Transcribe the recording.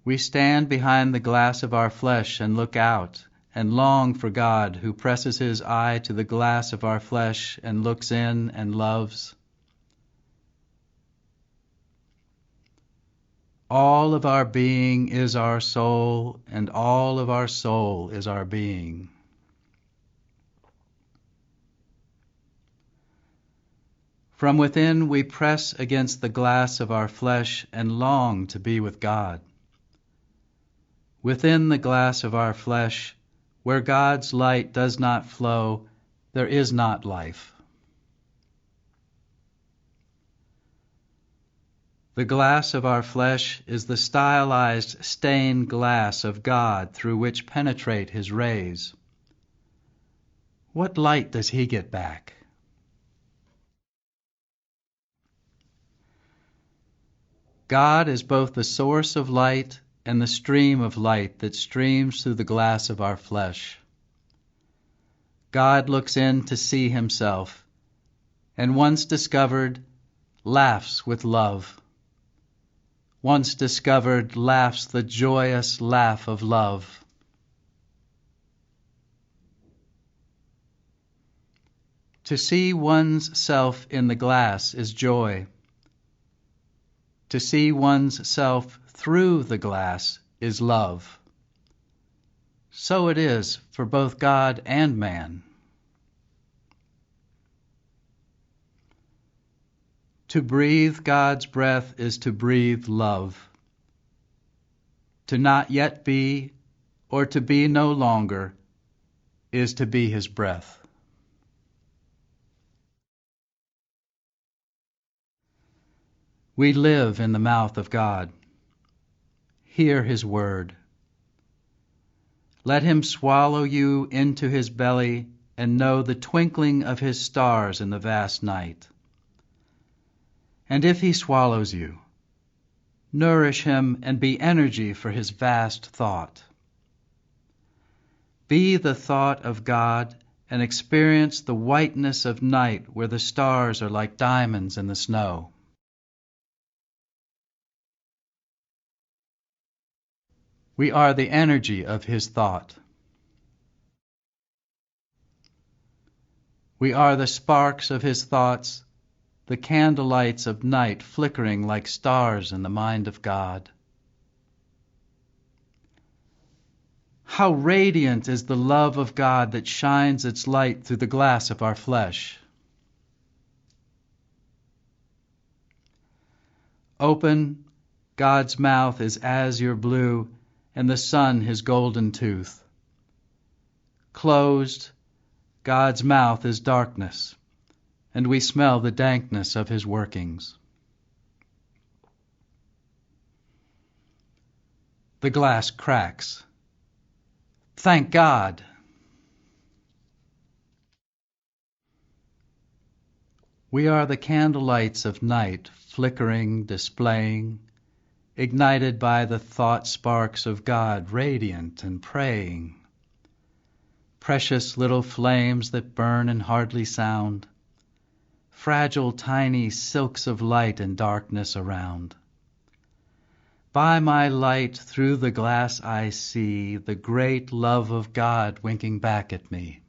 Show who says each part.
Speaker 1: We stand behind the glass of our flesh and look out and long for God, who presses his eye to the glass of our flesh and looks in and loves. All of our being is our soul, and all of our soul is our being. From within we press against the glass of our flesh and long to be with God. Within the glass of our flesh, where God's light does not flow, there is not life. The glass of our flesh is the stylized stained glass of God through which penetrate his rays. What light does he get back? God is both the source of light and the stream of light that streams through the glass of our flesh. God looks in to see himself, and once discovered, laughs with love. Once discovered, laughs the joyous laugh of love. To see one's self in the glass is joy. To see one's self through the glass is love. So it is for both God and man. To breathe God's breath is to breathe love. To not yet be, or to be no longer, is to be his breath. We live in the mouth of God. Hear his word. Let him swallow you into his belly and know the twinkling of his stars in the vast night. And if he swallows you, nourish him and be energy for his vast thought. Be the thought of God and experience the whiteness of night where the stars are like diamonds in the snow. We are the energy of his thought. We are the sparks of his thoughts, the candlelights of night flickering like stars in the mind of God. How radiant is the love of God that shines its light through the glass of our flesh. Open, God's mouth is azure blue, and the sun his golden tooth. Closed, God's mouth is darkness, and we smell the dankness of his workings. The glass cracks. Thank God! We are the candlelights of night, flickering, displaying, ignited by the thought sparks of God, radiant and praying. Precious little flames that burn and hardly sound, fragile tiny silks of light in darkness around. By my light through the glass I see the great love of God winking back at me.